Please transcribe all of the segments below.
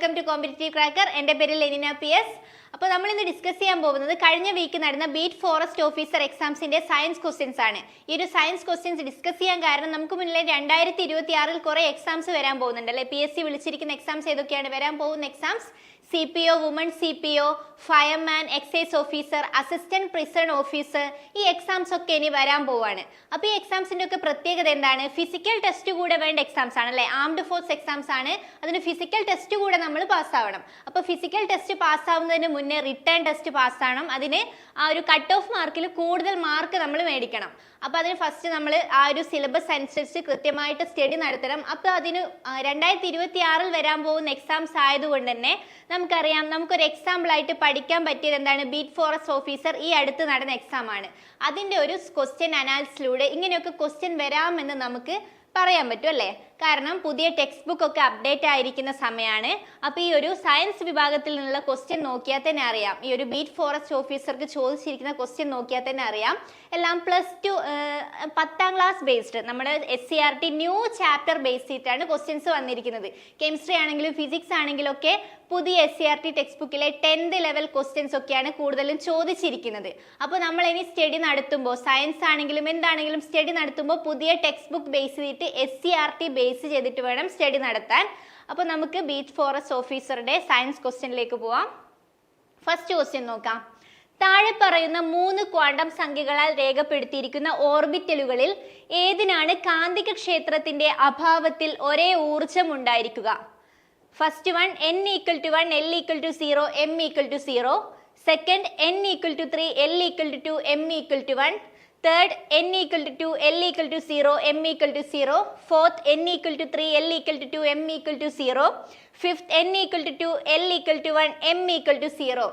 Welcome to competitive cracker. എൻ്റെ പേര് ലെനിന PS. അപ്പോൾ നമ്മൾ ഇന്ന് ഡിസ്കസ് ചെയ്യാൻ പോകുന്നത് കഴിഞ്ഞ വീക്ക് നടന്ന ബീറ്റ് ഫോറസ്റ്റ് ഓഫീസർ എക്സാംസിന്റെ സയൻസ് ക്വസ്റ്റ്യൻസ് ആണ്. ഈ ഒരു സയൻസ് ക്വസ്റ്റ്യൻസ് ഡിസ്കസ് ചെയ്യാൻ കാരണം നമുക്ക് മുന്നിലെ 2026 കുറെ എക്സാംസ് വരാൻ പോകുന്നുണ്ട് അല്ലേ. PSC വിളിച്ചിരിക്കുന്ന എക്സാംസ് ഏതൊക്കെയാണ് വരാൻ പോകുന്ന exams? CPO, woman CPO, fireman, excise officer, assistant prison officer, ഈ എക്സാംസ് ഒക്കെ ഇനി വരാൻ പോവാണ്. അപ്പോൾ ഈ എക്സാംസിന്റെ ഒക്കെ പ്രത്യേകത എന്താണ്? ഫിസിക്കൽ ടെസ്റ്റ് കൂടെ വേണ്ട എക്സാംസ് ആണ് അല്ലേ. ആംഡ് ഫോഴ്സ് എക്സാംസ് ആണ്. അതിന് ഫിസിക്കൽ ടെസ്റ്റ് കൂടെ നമ്മൾ പാസ്സാവണം. അപ്പോൾ ഫിസിക്കൽ ടെസ്റ്റ് പാസ്സാവുന്നതിന് മുന്നേ റിട്ടേൺ ടെസ്റ്റ് പാസ്സാവണം. അതിന് ആ ഒരു കട്ട് ഓഫ് മാർക്കിൽ കൂടുതൽ മാർക്ക് നമ്മൾ മേടിക്കണം. അപ്പോൾ അതിന് ഫസ്റ്റ് നമ്മൾ ആ ഒരു സിലബസ് അനുസരിച്ച് കൃത്യമായിട്ട് സ്റ്റഡി നടത്തണം. അപ്പോൾ അതിന് 2026 വരാൻ പോകുന്ന എക്സാംസ് ആയതുകൊണ്ട് തന്നെ നമുക്കറിയാം, നമുക്കൊരു എക്സാമ്പിൾ ആയിട്ട് പഠിക്കാൻ പറ്റിയത് എന്താണ്? ബീറ്റ് ഫോറസ്റ്റ് ഓഫീസർ ഈ അടുത്ത് നടന്ന എക്സാം ആണ്. അതിൻ്റെ ഒരു ക്വസ്റ്റ്യൻ അനാലിസിലൂടെ ഇങ്ങനെയൊക്കെ ക്വസ്റ്റ്യൻ വരാമെന്ന് നമുക്ക് പറയാൻ പറ്റും അല്ലേ. കാരണം പുതിയ ടെക്സ്റ്റ് ബുക്ക് ഒക്കെ അപ്ഡേറ്റ് ആയിരിക്കുന്ന സമയമാണ്. അപ്പോൾ ഈ ഒരു സയൻസ് വിഭാഗത്തിൽ നിന്നുള്ള ക്വസ്റ്റ്യൻ നോക്കിയാൽ തന്നെ അറിയാം, ഈ ഒരു ബീറ്റ് ഫോറസ്റ്റ് ഓഫീസർക്ക് ചോദിച്ചിരിക്കുന്ന ക്വസ്റ്റ്യൻ നോക്കിയാൽ തന്നെ അറിയാം എല്ലാം +2 10ാം ക്ലാസ് ബേസ്ഡ് നമ്മുടെ SCERT ന്യൂ ചാപ്റ്റർ ബേസ് ചെയ്തിട്ടാണ് ക്വസ്റ്റ്യൻസ് വന്നിരിക്കുന്നത്. കെമിസ്ട്രി ആണെങ്കിലും ഫിസിക്സ് ആണെങ്കിലും ഒക്കെ പുതിയ SCERT ടെക്സ്റ്റ് ബുക്കിലെ 10th ലെവൽ ക്വസ്റ്റ്യൻസ് ഒക്കെയാണ് കൂടുതലും ചോദിച്ചിരിക്കുന്നത്. അപ്പോൾ നമ്മൾ ഇനി സ്റ്റഡി നടത്തുമ്പോൾ സയൻസ് ആണെങ്കിലും എന്താണെങ്കിലും സ്റ്റഡി നടത്തുമ്പോൾ പുതിയ ടെക്സ്റ്റ് ബുക്ക് ബേസ് ചെയ്തിട്ട് SCERT ബേസ് ചെയ്തിട്ട് വേണം സ്റ്റഡി നടത്താൻ. അപ്പോൾ നമുക്ക് ബീറ്റ് ഫോറസ്റ്റ് ഓഫീസറുടെ സയൻസ് ക്വസ്റ്റ്യനിലേക്ക് പോവാം. ഫസ്റ്റ് ക്വസ്റ്റ്യൻ നോക്കാം. താഴെ പറയുന്ന 3 ക്വാണ്ടം സംഖ്യകളാൽ രേഖപ്പെടുത്തിയിരിക്കുന്ന ഓർബിറ്റലുകളിൽ ഏതിനാണ് കാന്തിക ക്ഷേത്രത്തിന്റെ അഭാവത്തിൽ ഒരേ ഊർജം ഉണ്ടായിരിക്കുക? First one n = 1, l = 0, m = 0. Second n = 3, l = 2, m = 1. Third, n = 2, l = 0, m = 0. Fourth, n = 3, l = 2, m = 0. Fifth, n = 2, l = 1, m = 0.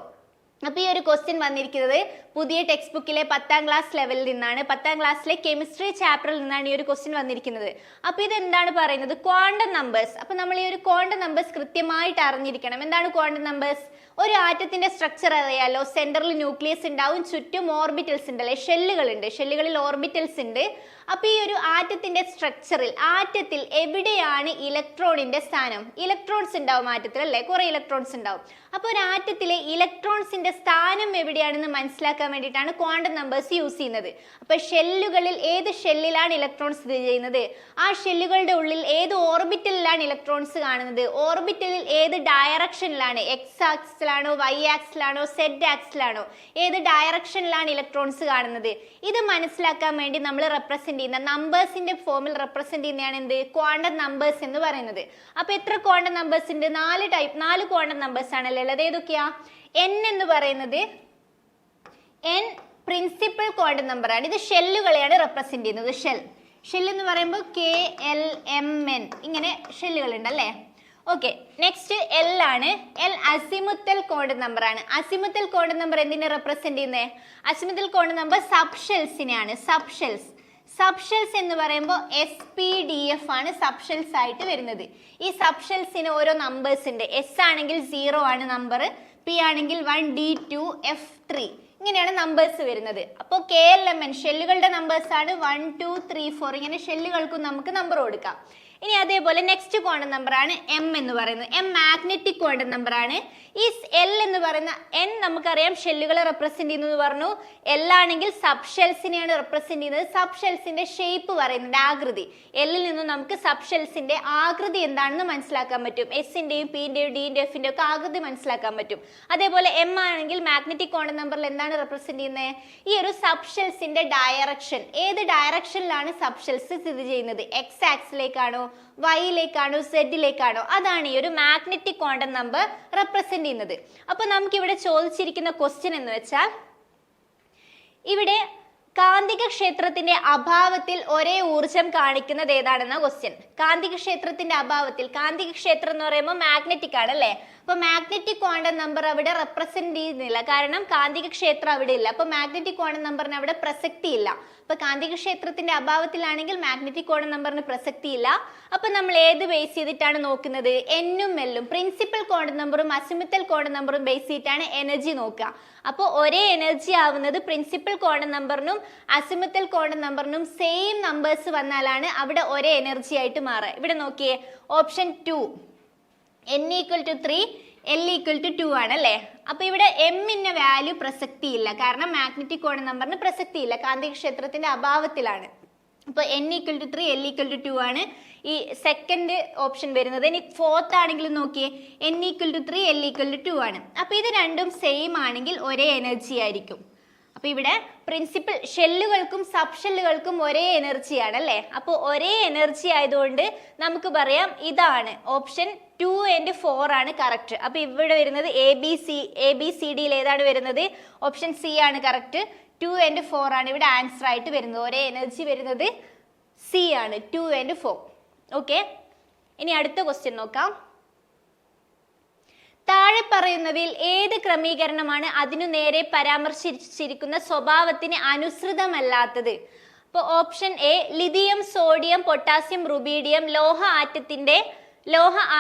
അപ്പോൾ ഈ ഒരു ക്വസ്റ്റ്യൻ വന്നിരിക്കുന്നത് പുതിയ ടെക്സ്റ്റ് ബുക്കിലെ 10ാം ക്ലാസ് ലെവലിൽ നിന്നാണ്. 10ാം ക്ലാസ്സിലെ കെമിസ്ട്രി ചാപ്റ്ററിൽ നിന്നാണ് ഈ ഒരു ക്വസ്റ്റ്യൻ വന്നിരിക്കുന്നത്. അപ്പോൾ ഇത് എന്താണ് പറയുന്നത്? Quantum numbers. അപ്പോൾ നമ്മൾ ഈ ഒരു ക്വാണ്ടം നമ്പേഴ്സ് കൃത്യമായിട്ട് അറിഞ്ഞിരിക്കണം. എന്താണ് ക്വാണ്ടം നമ്പേഴ്സ്? ഒരു ആറ്റത്തിന്റെ സ്ട്രക്ചർ അറിയാലോ. സെന്ററിൽ ന്യൂക്ലിയസ് ഉണ്ടാവും, ചുറ്റും ഓർബിറ്റൽസ് ഉണ്ടല്ലേ, ഷെല്ലുകളുണ്ട്, ഷെല്ലുകളിൽ ഓർബിറ്റൽസ് ഉണ്ട്. അപ്പോൾ ഈ ഒരു ആറ്റത്തിന്റെ സ്ട്രക്ചറിൽ ആറ്റത്തിൽ എവിടെയാണ് ഇലക്ട്രോണിന്റെ സ്ഥാനം? ഇലക്ട്രോൺസ് ഉണ്ടാവും ആറ്റത്തിൽ അല്ലേ, കുറെ ഇലക്ട്രോൺസ് ഉണ്ടാവും. അപ്പോൾ ഒരു ആറ്റത്തിലെ ഇലക്ട്രോൺസിന്റെ സ്ഥാനം എവിടെയാണെന്ന് മനസ്സിലാക്കാൻ വേണ്ടിയിട്ടാണ് ക്വാണ്ടം നമ്പേഴ്സ് യൂസ് ചെയ്യുന്നത്. അപ്പോൾ ഷെല്ലുകളിൽ ഏത് ഷെല്ലിലാണ് ഇലക്ട്രോൺസ് സ്ഥിതി ചെയ്യുന്നത്? ആ ഷെല്ലുകളുടെ ഉള്ളിൽ ഏത് ഓർബിറ്റലിലാണ് ഇലക്ട്രോൺസ് കാണുന്നത്? ഓർബിറ്റലിൽ ഏത് ഡയറക്ഷനിലാണ്? എക്സ് ആക്സിലാണോ, വൈ ആക്സിലാണോ, സെഡ് ആക്സിലാണോ, ഏത് ഡയറക്ഷനിലാണ് ഇലക്ട്രോൺസ് കാണുന്നത്? ഇത് മനസ്സിലാക്കാൻ വേണ്ടി നമ്മൾ റെപ്രസെന്റ് ചെയ്യുന്ന നമ്പേഴ്സിന്റെ ഫോമിൽ റെപ്രസെന്റ് ചെയ്യുന്നതാണ് എന്ത്? ക്വാണ്ടം നമ്പേഴ്സ് എന്ന് പറയുന്നത്. അപ്പൊ എത്ര ക്വാണ്ടം നമ്പേഴ്സ് ഉണ്ട്? 4 ക്വാണ്ടം നമ്പേഴ്സ് ആണല്ലേ. അത് ഏതൊക്കെയാ? n എന്ന് പറയുന്നത് n പ്രിൻസിപ്പൽ ക്വാണ്ടം നമ്പർ ആണ്. ഇത് ഷെല്ലുകളെയാണ് റെപ്രസെന്റ് ചെയ്യുന്നത്. ഷെൽ എന്ന് പറയുമ്പോൾ KLMN ഇങ്ങനെ ഷെല്ലുകൾ ഉണ്ട് അല്ലേ. ഓക്കെ, നെക്സ്റ്റ് L ആണ്. L അസിമുത്തൽ ക്വാണ്ടം നമ്പർ ആണ്. അസിമുത്തൽ ക്വാണ്ടം നമ്പർ എന്തിനെ റെപ്രസെന്റ് ചെയ്യുന്നത്? അസിമുത്തൽ ക്വാണ്ടം നമ്പർ സബ്ഷെൽസിനെയാണ്. സബ്ഷെൽസ് എന്ന് പറയുമ്പോൾ SPDF ആണ് സബ്ഷെൽസ് ആയിട്ട് വരുന്നത്. ഈ സബ്ഷെൽസിന് ഓരോ നമ്പേഴ്സ് ഉണ്ട്. S ആണെങ്കിൽ 0 ആണ് നമ്പർ, P ആണെങ്കിൽ 1, D 2, F 3 ഇങ്ങനെയാണ് നമ്പേഴ്സ് വരുന്നത്. അപ്പോൾ KLMN ഷെല്ലുകളുടെ നമ്പേഴ്സ് ആണ് 1, 2, 3, 4 ഇങ്ങനെ ഷെല്ലുകൾക്കും നമുക്ക് നമ്പർ കൊടുക്കാം. ഇനി അതേപോലെ നെക്സ്റ്റ് ക്വാണ്ടം നമ്പർ ആണ് M എന്ന് പറയുന്നത്. M മാഗ്നറ്റിക് ക്വാണ്ടം നമ്പർ ആണ്. ഈ L എന്ന് പറയുന്ന N നമുക്കറിയാം ഷെല്ലുകളെ റെപ്രസെന്റ് ചെയ്യുന്നത് പറഞ്ഞു. L ആണെങ്കിൽ സബ്ഷെൽസിനെയാണ് റെപ്രസെന്റ് ചെയ്യുന്നത്. സബ്ഷെൽസിന്റെ ഷേപ്പ് പറയുന്നുണ്ട്, ആകൃതി. Lൽ നിന്നും നമുക്ക് സബ്ഷെൽസിന്റെ ആകൃതി എന്താണെന്ന് മനസ്സിലാക്കാൻ പറ്റും. എസിന്റെയും പിന്റെയും ഡിന്റെയും എഫിന്റെയും ഒക്കെ ആകൃതി മനസ്സിലാക്കാൻ പറ്റും. അതേപോലെ M ആണെങ്കിൽ മാഗ്നറ്റിക് ക്വാണ്ടം നമ്പറിൽ എന്താണ് റെപ്രസെന്റ് ചെയ്യുന്നത്? ഈ ഒരു സബ്ഷെൽസിന്റെ ഡയറക്ഷൻ, ഏത് ഡയറക്ഷനിലാണ് സബ്ഷെൽസ് സ്ഥിതി ചെയ്യുന്നത്? എക്സ് ആക്സിലേക്കാണോ, വൈയിലേക്കാണോ, സെഡിലേക്കാണോ? അതാണ് ഈ ഒരു മാഗ്നറ്റിക് ക്വാണ്ടം നമ്പർ റെപ്രസെന്റ് ചെയ്യുന്നത്. അപ്പൊ നമുക്ക് ഇവിടെ ചോദിച്ചിരിക്കുന്ന ക്വസ്റ്റ്യൻ എന്ന് വെച്ചാൽ, ഇവിടെ കാന്തിക ക്ഷേത്രത്തിന്റെ അഭാവത്തിൽ ഒരേ ഊർജം കാണിക്കുന്നത് ഏതാണെന്ന ക്വസ്റ്റ്യൻ. കാന്തിക ക്ഷേത്രത്തിന്റെ അഭാവത്തിൽ, കാന്തിക ക്ഷേത്രം എന്ന് പറയുമ്പോൾ മാഗ്നറ്റിക് ആണ് അല്ലേ. അപ്പൊ മാഗ്നറ്റിക് ക്വാണ്ടം നമ്പർ അവിടെ റെപ്രസെന്റ് ചെയ്യുന്നില്ല, കാരണം കാന്തിക ക്ഷേത്രം അവിടെ ഇല്ല. അപ്പൊ മാഗ്നറ്റിക് ക്വാണ്ടം നമ്പറിന് അവിടെ പ്രസക്തി ഇല്ല. അപ്പൊ കാന്തിക ക്ഷേത്രത്തിന്റെ അഭാവത്തിലാണെങ്കിൽ മാഗ്നറ്റിക് ക്വാണ്ടം നമ്പറിന് പ്രസക്തി ഇല്ല. അപ്പൊ നമ്മൾ ഏത് ബേസ് ചെയ്തിട്ടാണ് നോക്കുന്നത്? എന്നും എല്ലും, പ്രിൻസിപ്പൽ ക്വാണ്ടം നമ്പറും അസിമുത്തൽ ക്വാണ്ടം നമ്പറും ബേസ് ചെയ്തിട്ടാണ് എനർജി നോക്കുക. അപ്പോൾ ഒരേ എനർജി ആവുന്നത് പ്രിൻസിപ്പൽ ക്വാണ്ടം നമ്പറിനും അസിമുത്തൽ ക്വാണ്ടം നമ്പറിനും സെയിം നമ്പേഴ്സ് വന്നാലാണ് അവിടെ ഒരേ എനർജി ആയിട്ട് മാറുക. ഇവിടെ നോക്കിയേ, option 2 n equal to 3, L equal to 2 ആണ് അല്ലേ. അപ്പൊ ഇവിടെ എമ്മിന്റെ വാല്യൂ പ്രസക്തിയില്ല, കാരണം മാഗ്നറ്റിക് കോണ നമ്പറിന് പ്രസക്തിയില്ല, കാന്തിക ക്ഷേത്രത്തിന്റെ അഭാവത്തിലാണ്. അപ്പോൾ n equal to 3, L equal to 2 ആണ് ഈ സെക്കൻഡ് ഓപ്ഷൻ വരുന്നത്. ഇനി ഫോർത്ത് ആണെങ്കിലും നോക്കിയേ, n equal to 3, L equal to 2 ആണ്. അപ്പൊ ഇത് രണ്ടും സെയിം ആണെങ്കിൽ ഒരേ എനർജി ആയിരിക്കും. അപ്പൊ ഇവിടെ പ്രിൻസിപ്പൽ ഷെല്ലുകൾക്കും സബ് ഷെല്ലുകൾക്കും ഒരേ എനർജിയാണ് അല്ലേ. അപ്പോൾ ഒരേ എനർജി ആയതുകൊണ്ട് നമുക്ക് പറയാം ഇതാണ് ഓപ്ഷൻ 2 and 4 ആണ് കറക്റ്റ്. അപ്പൊ ഇവിടെ വരുന്നത് എ ബി സി ഡിയിൽ ഏതാണ് വരുന്നത്? ഓപ്ഷൻ സി ആണ് കറക്റ്റ്. 2 and 4 ആണ് ഇവിടെ ആൻസർ ആയിട്ട് വരുന്നത്. ഒരേ എനർജി വരുന്നത് സി ആണ്, 2 and 4. ഓക്കെ, ഇനി അടുത്ത ക്വസ്റ്റ്യൻ നോക്കാം. താഴെ പറയുന്നവയിൽ ഏത് ക്രമീകരണമാണ് അതിനു നേരെ പരാമർശിച്ചിരിക്കുന്ന സ്വഭാവത്തിന് അനുസൃതമല്ലാത്തത്? അപ്പോൾ option A lithium, sodium, potassium, rubidium ലോഹ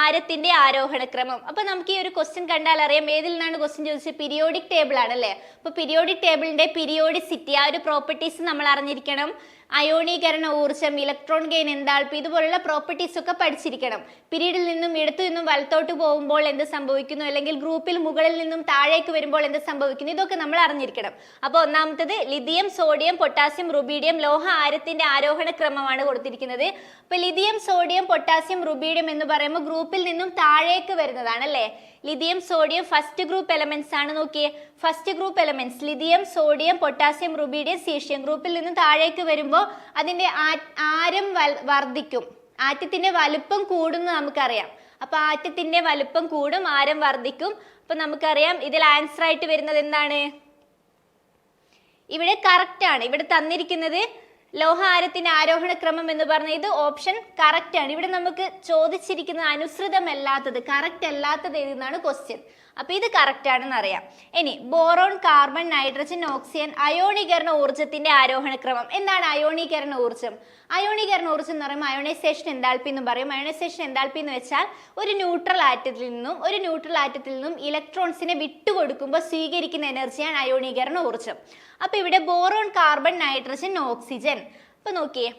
ആരത്തിന്റെ ആരോഹണക്രമം. അപ്പൊ നമുക്ക് ഈ ഒരു ക്വസ്റ്റ്യൻ കണ്ടാൽ അറിയാം ഏതിൽ നിന്നാണ് ക്വസ്റ്റ്യൻ ചോദിച്ചത്? പീരിയോഡിക് ടേബിൾ ആണല്ലേ. അപ്പൊ പീരിയോഡിക് ടേബിളിന്റെ പീരിയോഡിസിറ്റി, ആ ഒരു പ്രോപ്പർട്ടീസ് നമ്മൾ അറിഞ്ഞിരിക്കണം. അയോണീകരണ ഊർജ്ജം, ഇലക്ട്രോൺ ഗെയിൻ, എന്താൾപ്പി, ഇതുപോലുള്ള പ്രോപ്പർട്ടീസ് ഒക്കെ പഠിച്ചിരിക്കണം. പീരീഡിൽ നിന്നും ഇടത്തു നിന്നും വലത്തോട്ട് പോകുമ്പോൾ എന്ത് സംഭവിക്കുന്നു, അല്ലെങ്കിൽ ഗ്രൂപ്പിൽ മുകളിൽ നിന്നും താഴേക്ക് വരുമ്പോൾ എന്ത് സംഭവിക്കുന്നു, ഇതൊക്കെ നമ്മൾ അറിഞ്ഞിരിക്കണം. അപ്പോൾ ഒന്നാമത്തത് ലിഥിയം, സോഡിയം, പൊട്ടാസ്യം, റുബീഡിയം ലോഹ ആരത്തിന്റെ ആരോഹണ ക്രമമാണ് കൊടുത്തിരിക്കുന്നത്. അപ്പൊ ലിഥിയം, സോഡിയം, പൊട്ടാസ്യം, റുബീഡിയം എന്ന് പറയുമ്പോൾ ഗ്രൂപ്പിൽ നിന്നും താഴേക്ക് വരുന്നതാണ് അല്ലേ. Lithium, sodium first group elements ആണ്. നോക്കിയേ, first group elements lithium, sodium, potassium, rubidium, caesium. ഗ്രൂപ്പിൽ നിന്ന് താഴേക്ക് വരുമ്പോൾ അതിന്റെ ആരം വർദ്ധിക്കും, ആറ്റത്തിന്റെ വലുപ്പം കൂടും നമുക്കറിയാം. അപ്പൊ ആറ്റത്തിന്റെ വലുപ്പം കൂടും, ആരം വർദ്ധിക്കും. അപ്പൊ നമുക്കറിയാം ഇതിൽ ആൻസർ ആയിട്ട് വരുന്നത് എന്താണ്? ഇവിടെ കറക്റ്റ് ആണ്. ഇവിടെ തന്നിരിക്കുന്നത് ലോഹ ആരത്തിന്റെ ആരോഹണ ക്രമം എന്ന് പറഞ്ഞ ഇത് ഓപ്ഷൻ കറക്റ്റ് ആണ്. ഇവിടെ നമുക്ക് ചോദിച്ചിരിക്കുന്നത് അനുസൃതമല്ലാത്തത്, കറക്റ്റ് അല്ലാത്തത് ഏതെന്നാണ് ക്വസ്റ്റ്യൻ. അപ്പൊ ഇത് കറക്റ്റ് ആണെന്ന് അറിയാം. ഇനി ബോറോൺ, കാർബൺ, നൈട്രജൻ, ഓക്സിജൻ അയോണീകരണ ഊർജ്ജത്തിന്റെ ആരോഹണ ക്രമം. എന്താണ് അയോണീകരണ ഊർജ്ജം? അയോണീകരണ ഊർജ്ജം എന്ന് പറയുമ്പോൾ അയോണൈസേഷൻ എന്താൽപ്പി എന്നും പറയും. അയോണൈസേഷൻ എന്താൽപ്പി എന്ന് വെച്ചാൽ ഒരു ന്യൂട്രൽ ആറ്റത്തിൽ നിന്നും ഇലക്ട്രോൺസിനെ വിട്ടുകൊടുക്കുമ്പോൾ സ്വീകരിക്കുന്ന എനർജിയാണ് അയോണീകരണ ഊർജ്ജം. അപ്പൊ ഇവിടെ ബോറോൺ, കാർബൺ, നൈട്രജൻ, ഓക്സിജൻ. അപ്പൊ നോക്കിയേ,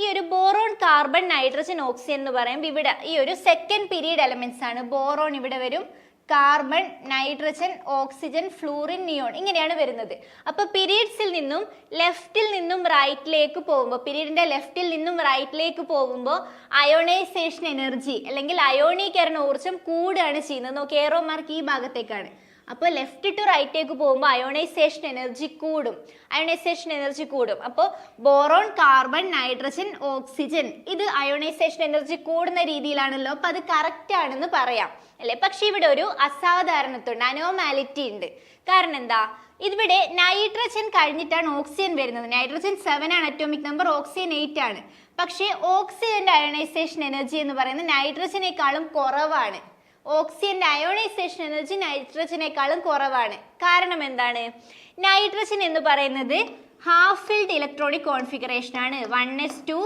ഈ ഒരു ബോറോൺ, കാർബൺ, നൈട്രജൻ, ഓക്സിജൻ എന്ന് പറയുമ്പോൾ ഇവിടെ ഈ ഒരു സെക്കൻഡ് പീരീഡ് എലമെന്റ്സ് ആണ്. ബോറോൺ ഇവിടെ വരും, carbon, nitrogen, oxygen, fluorine, neon, ഇങ്ങനെയാണ് വരുന്നത്. അപ്പൊ പീരീഡ്സിൽ നിന്നും ലെഫ്റ്റിൽ നിന്നും റൈറ്റിലേക്ക് പോകുമ്പോൾ, പീരീഡിന്റെ ലെഫ്റ്റിൽ നിന്നും റൈറ്റിലേക്ക് പോകുമ്പോൾ അയോണൈസേഷൻ എനർജി അല്ലെങ്കിൽ അയോണീകരണ ഊർജ്ജം കൂടുകയാണ് ചെയ്യുന്നത്. നോക്കി, ഏറോ മാർക്ക് ഈ ഭാഗത്തേക്കാണ്. അപ്പോൾ ലെഫ്റ്റ് ടു റൈറ്റേക്ക് പോകുമ്പോൾ അയോണൈസേഷൻ എനർജി കൂടും. അപ്പോൾ ബോറോൺ, കാർബൺ, നൈട്രജൻ, ഓക്സിജൻ ഇത് അയോണൈസേഷൻ എനർജി കൂടുന്ന രീതിയിലാണല്ലോ. അപ്പൊ അത് കറക്റ്റ് ആണെന്ന് പറയാം അല്ലെ. പക്ഷെ ഇവിടെ ഒരു അസാധാരണത്വമുണ്ട്, അനോമാലിറ്റി ഉണ്ട്. കാരണം എന്താ? ഇവിടെ നൈട്രജൻ കഴിഞ്ഞിട്ടാണ് ഓക്സിജൻ വരുന്നത്. നൈട്രജൻ 7 ആണ് അറ്റോമിക് നമ്പർ, ഓക്സിജൻ 8 ആണ്. പക്ഷേ ഓക്സിജന്റെ അയോണൈസേഷൻ എനർജി എന്ന് പറയുന്നത് നൈട്രജനേക്കാളും കുറവാണ്. ഓക്സിജന്റെ അയോണൈസേഷൻ എനർജി നൈട്രജനേക്കാളും കുറവാണ്. കാരണം എന്താണ്? നൈട്രജൻ എന്ന് പറയുന്നത് ഹാഫ് ഫിൽഡ് ഇലക്ട്രോണിക് കോൺഫിഗറേഷൻ ആണ്. 1s2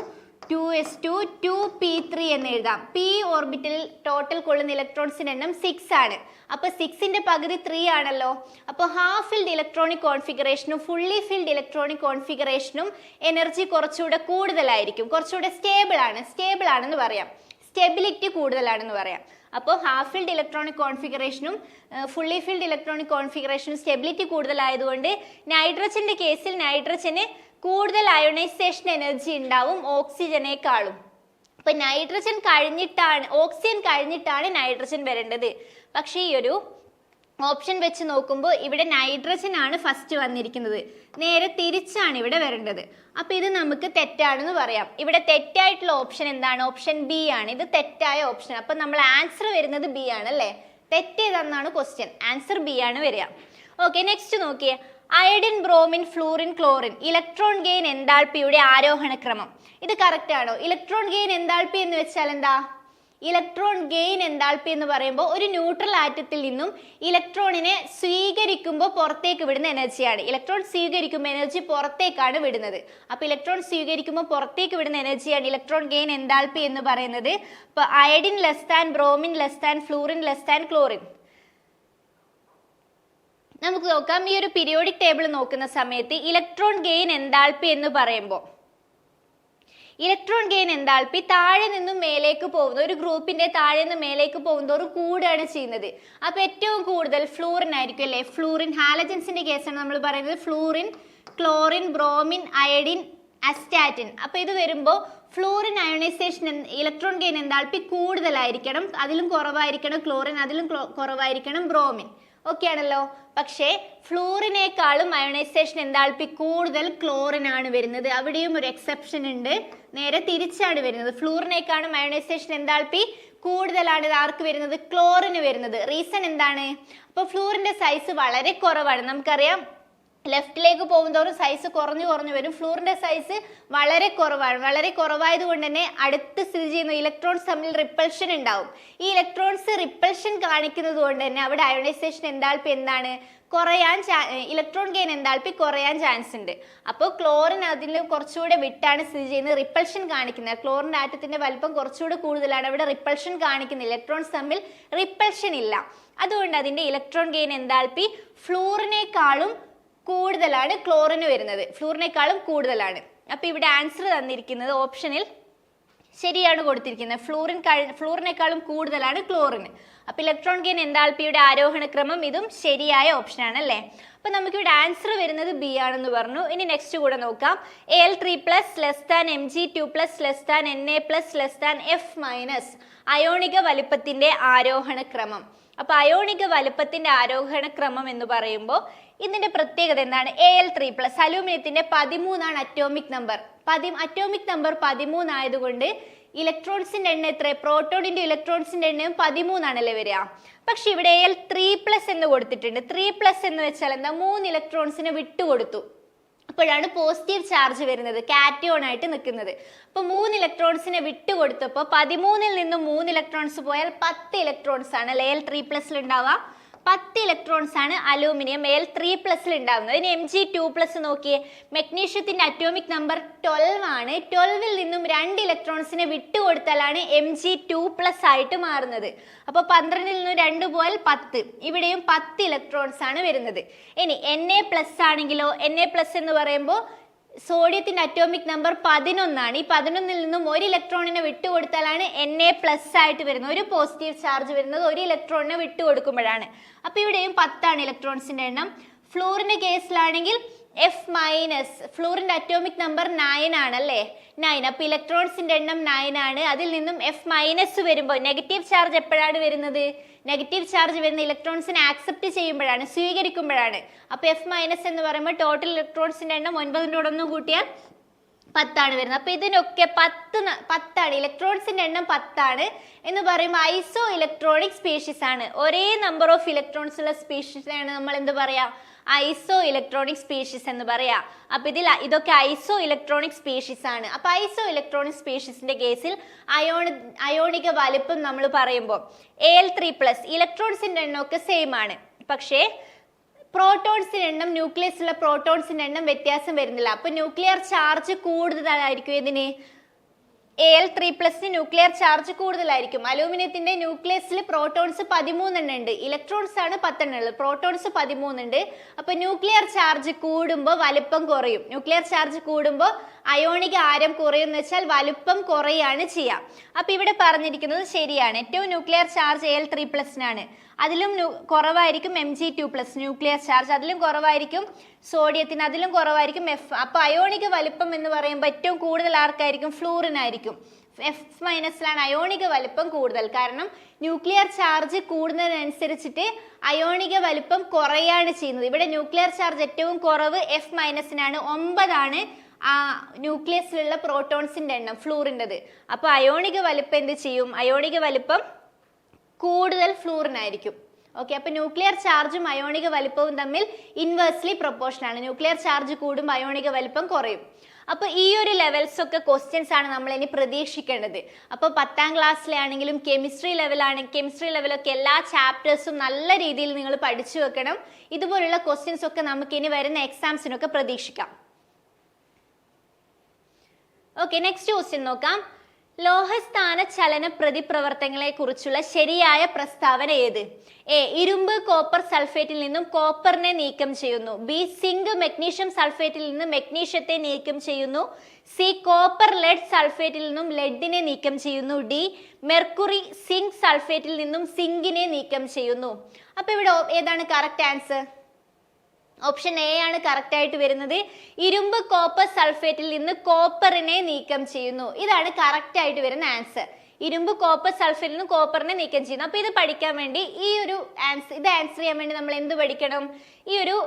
2s2 2p3 എന്ന് എഴുതാം. p ഓർബിറ്റൽ ടോട്ടൽ കൊള്ളുന്ന ഇലക്ട്രോൺസിന്റെ എണ്ണം 6 ആണ്. അപ്പൊ 6ന്റെ പകുതി 3 ആണല്ലോ. അപ്പോൾ ഹാഫ് ഫിൽഡ് ഇലക്ട്രോണിക് കോൺഫിഗറേഷനും ഫുള്ളി ഫിൽഡ് ഇലക്ട്രോണിക് കോൺഫിഗറേഷനും എനർജി കുറച്ചുകൂടെ കൂടുതലായിരിക്കും, കുറച്ചുകൂടെ സ്റ്റേബിൾ ആണെന്ന് പറയാം, സ്റ്റെബിലിറ്റി കൂടുതലാണെന്ന് പറയാം. അപ്പോൾ ഹാഫ് ഫിൽഡ് ഇലക്ട്രോണിക് കോൺഫിഗറേഷനും ഫുള്ളി ഫിൽഡ് ഇലക്ട്രോണിക് കോൺഫിഗറേഷനും സ്റ്റെബിലിറ്റി കൂടുതലായതുകൊണ്ട് നൈട്രജന്റെ കേസിൽ നൈട്രജന് കൂടുതൽ അയോണൈസേഷൻ എനർജി ഉണ്ടാവും ഓക്സിജനേക്കാളും. അപ്പൊ ഓക്സിജൻ കഴിഞ്ഞിട്ടാണ് നൈട്രജൻ വരേണ്ടത്. പക്ഷേ ഈ ഒരു ഓപ്ഷൻ വെച്ച് നോക്കുമ്പോൾ ഇവിടെ നൈട്രജൻ ആണ് ഫസ്റ്റ് വന്നിരിക്കുന്നത്, നേരെ തിരിച്ചാണ് ഇവിടെ വരേണ്ടത്. അപ്പൊ ഇത് നമുക്ക് തെറ്റാണെന്ന് പറയാം. ഇവിടെ തെറ്റായിട്ടുള്ള ഓപ്ഷൻ എന്താണ്? ഓപ്ഷൻ ബി ആണ്. ഇത് തെറ്റായ ഓപ്ഷൻ. അപ്പൊ നമ്മൾ ആൻസർ വരുന്നത് ബി ആണ് അല്ലേ. തെറ്റേതെന്നാണ് ക്വസ്റ്റ്യൻ, ആൻസർ ബി ആണ് വരിക. ഓക്കെ, നെക്സ്റ്റ് നോക്കിയേ, iodine, bromine, fluorine, chlorine electron gain എന്താൾപ്പിയുടെ ആരോഹണ ക്രമം. ഇത് കറക്റ്റ് ആണോ? ഇലക്ട്രോൺ ഗെയിൻ എന്താൾപ്പി എന്ന് വെച്ചാൽ എന്താ? ഇലക്ട്രോൺ ഗെയിൻ എന്താൾപ്പി എന്ന് പറയുമ്പോൾ ഒരു ന്യൂട്രൽ ആറ്റത്തിൽ നിന്നും ഇലക്ട്രോണിനെ സ്വീകരിക്കുമ്പോൾ പുറത്തേക്ക് വിടുന്ന എനർജിയാണ്. ഇലക്ട്രോൺ സ്വീകരിക്കുമ്പോൾ എനർജി പുറത്തേക്കാണ് വിടുന്നത്. അപ്പൊ ഇലക്ട്രോൺ സ്വീകരിക്കുമ്പോൾ പുറത്തേക്ക് വിടുന്ന എനർജിയാണ് ഇലക്ട്രോൺ ഗെയിൻ എന്താൾപ്പി എന്ന് പറയുന്നത്. ഇപ്പൊ iodine less than, bromine less than, fluorine less than, chlorine. നമുക്ക് നോക്കാം, ഈ ഒരു പീരിയോഡിക് ടേബിൾ നോക്കുന്ന സമയത്ത് ഇലക്ട്രോൺ ഗെയിൻ എന്താൾപ്പി എന്ന് പറയുമ്പോൾ ഇലക്ട്രോൺ ഗെയിൻ എൻതാൽപ്പി താഴെ നിന്നും മേലേക്ക് പോകുന്ന ഒരു ഗ്രൂപ്പിന്റെ താഴെ നിന്ന് മേലേക്ക് പോകുന്നതോറും കൂടുകയാണ് ചെയ്യുന്നത്. അപ്പൊ ഏറ്റവും കൂടുതൽ ഫ്ലൂറിൻ ആയിരിക്കും അല്ലെ. ഫ്ലൂറിൻ ഹാലജൻസിന്റെ കേസാണ് നമ്മൾ പറയുന്നത്. Fluorine, chlorine, bromine, iodine, astatine. അപ്പൊ ഇത് വരുമ്പോൾ fluorine ionisation electron gain enthalpy കൂടുതലായിരിക്കണം, അതിലും കുറവായിരിക്കണം ക്ലോറിൻ, അതിലും കുറവായിരിക്കണം ബ്രോമിൻ. ഓക്കെ ആണല്ലോ. പക്ഷേ ഫ്ലൂറിനേക്കാളും അയോണൈസേഷൻ എൻതാൽപ്പി കൂടുതൽ ക്ലോറിൻ ആണ് വരുന്നത്. അവിടെയും ഒരു എക്സെപ്ഷൻ ഉണ്ട്, നേരെ തിരിച്ചാണ് വരുന്നത്. ഫ്ലൂറിനേക്കാളും അയോണൈസേഷൻ എൻതാൽപ്പി കൂടുതലാണ് ആർക്ക് വരുന്നത്? ക്ലോറിന് വരുന്നത്. റീസൺ എന്താണ്? അപ്പോൾ ഫ്ലൂറിന്റെ സൈസ് വളരെ കുറവാണ്. നമുക്കറിയാം ലെഫ്റ്റിലേക്ക് പോകുന്നതോറും സൈസ് കുറഞ്ഞു വരും. ഫ്ലൂറിന്റെ സൈസ് വളരെ കുറവാണ്. വളരെ കുറവായത് കൊണ്ട് തന്നെ അടുത്ത് സ്ഥിതി ചെയ്യുന്ന ഇലക്ട്രോൺസ് തമ്മിൽ റിപ്പൾഷൻ ഉണ്ടാവും. ഈ ഇലക്ട്രോൺസ് റിപ്പൾഷൻ കാണിക്കുന്നത് കൊണ്ട് തന്നെ അവിടെ അയോണൈസേഷൻ എൻതാൽപ്പി എന്താണ്? കുറയാൻ, ഇലക്ട്രോൺ ഗെയിൻ എൻതാൽപ്പി കുറയാൻ ചാൻസ് ഉണ്ട്. അപ്പോൾ ക്ലോറിൻ അതിൽ കുറച്ചുകൂടെ വിട്ടാണ് സ്ഥിതി ചെയ്യുന്നത്, റിപ്പൾഷൻ കാണിക്കുന്നത്. ക്ലോറിൻ ആറ്റത്തിന്റെ വലിപ്പം കുറച്ചുകൂടെ കൂടുതലാണ്, അവിടെ റിപ്പൾഷൻ കാണിക്കുന്നത്. ഇലക്ട്രോൺസ് തമ്മിൽ റിപ്പൾഷൻ ഇല്ല. അതുകൊണ്ട് അതിന്റെ ഇലക്ട്രോൺ ഗെയിൻ എൻതാൽപ്പി ഫ്ലൂറിനേക്കാളും കൂടുതലാണ് ക്ലോറിന് വരുന്നത്, ഫ്ലൂറിനേക്കാളും കൂടുതലാണ്. അപ്പൊ ഇവിടെ ആൻസർ തന്നിരിക്കുന്നത് ഓപ്ഷനിൽ ശരിയാണ് കൊടുത്തിരിക്കുന്നത്. ഫ്ലൂറിനേക്കാളും കൂടുതലാണ് ക്ലോറിന്. അപ്പൊ ഇലക്ട്രോൺ ഗെയിൻ എൻതാൽപ്പിയുടെ ആരോഹണ ക്രമം ഇതും ശരിയായ ഓപ്ഷനാണ് അല്ലേ. അപ്പൊ നമുക്കിവിടെ ആൻസർ വരുന്നത് ബി ആണെന്ന് പറഞ്ഞു. ഇനി നെക്സ്റ്റ് കൂടെ നോക്കാം. Al3+ Mg2+ Na+F- അയോണിക വലിപ്പത്തിന്റെ ആരോഹണ ക്രമം. അപ്പൊ അയോണിക വലിപ്പത്തിന്റെ ആരോഹണ ക്രമം എന്ന് പറയുമ്പോൾ ഇതിന്റെ പ്രത്യേകത എന്താണ്? Al3+ അലൂമിനിയത്തിന്റെ 13 atomic number. Atomic number 13 ആയതുകൊണ്ട് ഇലക്ട്രോൺസിന്റെ എണ്ണം എത്ര? പ്രോട്ടോണിന്റെ ഇലക്ട്രോൺസിന്റെ എണ്ണം 13 ആണല്ലേ വരിക. പക്ഷെ ഇവിടെ Al3+ എന്ന് കൊടുത്തിട്ടുണ്ട്. 3+ എന്ന് വെച്ചാൽ എന്താ? 3 ഇലക്ട്രോൺസിനെ വിട്ടുകൊടുത്തു. അപ്പോഴാണ് പോസിറ്റീവ് ചാർജ് വരുന്നത്, കാറ്റയോൺ ആയിട്ട് നിൽക്കുന്നത്. അപ്പൊ 3 ഇലക്ട്രോൺസിനെ വിട്ടുകൊടുത്തപ്പോൾ 13ൽ നിന്നും 3 ഇലക്ട്രോൺസ് പോയാൽ 10 ഇലക്ട്രോൺസ് ആണ് Al3+ ഉണ്ടാവുക. 10 ഇലക്ട്രോൺസ് ആണ് അലൂമിനിയം Al3+ ഉണ്ടാവുന്നത്. ഇനി Mg2+ നോക്കിയേ. മെഗ്നീഷ്യത്തിന്റെ അറ്റോമിക് നമ്പർ 12 ആണ്. 12ൽ നിന്നും 2 ഇലക്ട്രോൺസിനെ വിട്ടുകൊടുത്താലാണ് Mg2+ ആയിട്ട് മാറുന്നത്. അപ്പൊ 12ൽ നിന്നും 2 പോയാൽ 10. ഇവിടെയും 10 ഇലക്ട്രോൺസ് ആണ് വരുന്നത്. ഇനി Na+ ആണെങ്കിലോ, Na+ എന്ന് പറയുമ്പോൾ സോഡിയത്തിന്റെ അറ്റോമിക് നമ്പർ 11 ആണ്. ഈ 11ൽ നിന്നും 1 ഇലക്ട്രോണിനെ വിട്ടുകൊടുത്താലാണ് Na+ ആയിട്ട് വരുന്നത്. ഒരു പോസിറ്റീവ് ചാർജ് വരുന്നത് 1 ഇലക്ട്രോണിനെ വിട്ടുകൊടുക്കുമ്പോഴാണ്. അപ്പൊ ഇവിടെയും 10 ആണ് ഇലക്ട്രോൺസിന്റെ എണ്ണം. ഫ്ലൂറിന്റെ കേസിലാണെങ്കിൽ F-, ഫ്ലൂറിന്റെ അറ്റോമിക് നമ്പർ 9 ആണ് അല്ലേ, 9. അപ്പൊ ഇലക്ട്രോൺസിന്റെ എണ്ണം 9 ആണ്. അതിൽ നിന്നും F- വരുമ്പോൾ നെഗറ്റീവ് ചാർജ് എപ്പോഴാണ് വരുന്നത്? നെഗറ്റീവ് ചാർജ് വരുന്ന ഇലക്ട്രോൺസിനെ ആക്സെപ്റ്റ് ചെയ്യുമ്പോഴാണ്, സ്വീകരിക്കുമ്പോഴാണ്. അപ്പൊ F- എന്ന് പറയുമ്പോൾ ടോട്ടൽ ഇലക്ട്രോൺസിന്റെ എണ്ണം 9ന്റെ കൂടെ ഒന്ന് കൂട്ടിയാൽ 10 ആണ് വരുന്നത്. അപ്പൊ ഇതിനൊക്കെ 10 ആണ്. ഇലക്ട്രോൺസിന്റെ എണ്ണം 10 ആണ് എന്ന് പറയുമ്പോൾ ഐസോ ഇലക്ട്രോണിക് സ്പീഷീസ് ആണ്. ഒരേ നമ്പർ ഓഫ് ഇലക്ട്രോൺസ് ഉള്ള സ്പീഷീസിനെയാണ് നമ്മൾ എന്ത് പറയാ? ഐസോ ഇലക്ട്രോണിക് സ്പീഷീസ് എന്ന് പറയാ. അപ്പൊ ഇതൊക്കെ ഐസോ ഇലക്ട്രോണിക് സ്പീഷീസ് ആണ്. അപ്പൊ ഐസോ ഇലക്ട്രോണിക് സ്പീഷീസിന്റെ കേസിൽ അയോണിക വലിപ്പം നമ്മൾ പറയുമ്പോൾ Al3+ ഇലക്ട്രോൺസിന്റെ എണ്ണം ഒക്കെ സെയിം ആണ്. പക്ഷേ പ്രോട്ടോൺസിന്റെ എണ്ണം, ന്യൂക്ലിയസിലുള്ള പ്രോട്ടോൺസിന്റെ എണ്ണം വ്യത്യാസം വരുന്നില്ല. അപ്പൊ ന്യൂക്ലിയർ ചാർജ് കൂടുതലായിരിക്കും ഇതിന്. Al3+ ന്യൂക്ലിയർ ചാർജ് കൂടുതലായിരിക്കും. അലൂമിനിയത്തിന്റെ ന്യൂക്ലിയസിൽ പ്രോട്ടോൺസ് 13 എണ്ണം ഉണ്ട്, ഇലക്ട്രോൺസ് ആണ് 10 എണ്ണം ഉള്ളത്. പ്രോട്ടോൺസ് 13 ഉണ്ട്. അപ്പൊ ന്യൂക്ലിയർ ചാർജ് കൂടുമ്പോൾ വലിപ്പം കുറയും. ന്യൂക്ലിയർ ചാർജ് കൂടുമ്പോൾ അയോണിക ആരം കുറയും എന്ന് വെച്ചാൽ വലുപ്പം കുറയാണ് ചെയ്യുക. അപ്പൊ ഇവിടെ പറഞ്ഞിരിക്കുന്നത് ശരിയാണ്. ഏറ്റവും ന്യൂക്ലിയർ ചാർജ് Al3+നാണ്. അതിലും കുറവായിരിക്കും Mg2+, ന്യൂക്ലിയർ ചാർജ് അതിലും കുറവായിരിക്കും സോഡിയത്തിന്, അതിലും കുറവായിരിക്കും F. അപ്പൊ അയോണിക വലിപ്പം എന്ന് പറയുമ്പോൾ ഏറ്റവും കൂടുതൽ ആർക്കായിരിക്കും? ഫ്ലൂറിനായിരിക്കും. F- അയോണിക വലിപ്പം കൂടുതൽ. കാരണം ന്യൂക്ലിയർ ചാർജ് കൂടുന്നതിനനുസരിച്ചിട്ട് അയോണിക വലിപ്പം കുറയാണ് ചെയ്യുന്നത്. ഇവിടെ ന്യൂക്ലിയർ ചാർജ് ഏറ്റവും കുറവ് F- 9 ആണ് ന്യൂക്ലിയസിലുള്ള പ്രോട്ടോൺസിന്റെ എണ്ണം ഫ്ലൂറിൻ്റെത്. അപ്പൊ അയോണിക വലിപ്പം എന്ത് ചെയ്യും? അയോണിക വലിപ്പം കൂടുതൽ ഫ്ലൂറിനായിരിക്കും. ഓക്കെ. അപ്പൊ ന്യൂക്ലിയർ ചാർജും അയോണിക വലിപ്പവും തമ്മിൽ ഇൻവേഴ്സ്ലി പ്രൊപ്പോർഷൻ ആണ്. ന്യൂക്ലിയർ ചാർജ് കൂടുമ്പോൾ അയോണിക വലിപ്പം കുറയും. അപ്പൊ ഈ ഒരു ലെവൽസ് ഒക്കെ ക്വസ്റ്റ്യൻസ് ആണ് നമ്മൾ ഇനി പ്രതീക്ഷിക്കേണ്ടത്. അപ്പൊ 10ാം ക്ലാസ്സിലെ ആണെങ്കിലും കെമിസ്ട്രി ലെവലൊക്കെ എല്ലാ ചാപ്റ്റേഴ്സും നല്ല രീതിയിൽ നിങ്ങൾ പഠിച്ചു വെക്കണം. ഇതുപോലുള്ള ക്വസ്റ്റ്യൻസ് ഒക്കെ നമുക്ക് ഇനി വരുന്ന എക്സാംസിനൊക്കെ പ്രതീക്ഷിക്കാം. ഓക്കെ, നെക്സ്റ്റ് ക്വസ്റ്റ്യൻ നോക്കാം. ലോഹസ്ഥാന ചലന പ്രതിപ്രവർത്തനങ്ങളെ കുറിച്ചുള്ള ശരിയായ പ്രസ്താവന ഏത്? എ. ഇരുമ്പ് കോപ്പർ സൾഫേറ്റിൽ നിന്നും കോപ്പറിനെ നീക്കം ചെയ്യുന്നു. ബി. സിങ്ക് മെഗ്നീഷ്യം സൾഫേറ്റിൽ നിന്നും മെഗ്നീഷ്യത്തെ നീക്കം ചെയ്യുന്നു. സി. കോപ്പർ ലെഡ് സൾഫേറ്റിൽ നിന്നും ലെഡിനെ നീക്കം ചെയ്യുന്നു. ഡി. മെർക്കുറി സിങ്ക് സൾഫേറ്റിൽ നിന്നും സിങ്കിനെ നീക്കം ചെയ്യുന്നു. അപ്പൊ ഇവിടെ ഏതാണ് കറക്റ്റ് ആൻസർ? ഓപ്ഷൻ എ ആണ് കറക്റ്റ് ആയിട്ട് വരുന്നത്. ഇരുമ്പ് കോപ്പർ സൾഫേറ്റിൽ നിന്ന് കോപ്പറിനെ നീക്കം ചെയ്യുന്നു. ഇതാണ് കറക്റ്റ് ആയിട്ട് വരുന്ന ആൻസർ. ഇരുമ്പ് കോപ്പർ സൾഫേറ്റിൽ നിന്ന് കോപ്പറിനെ നീക്കം ചെയ്യുന്നു. അപ്പൊ ഇത് പഠിക്കാൻ വേണ്ടി ഇത് ആൻസർ ചെയ്യാൻ വേണ്ടി നമ്മൾ എന്ത് പഠിക്കണം? ഈ ഒരു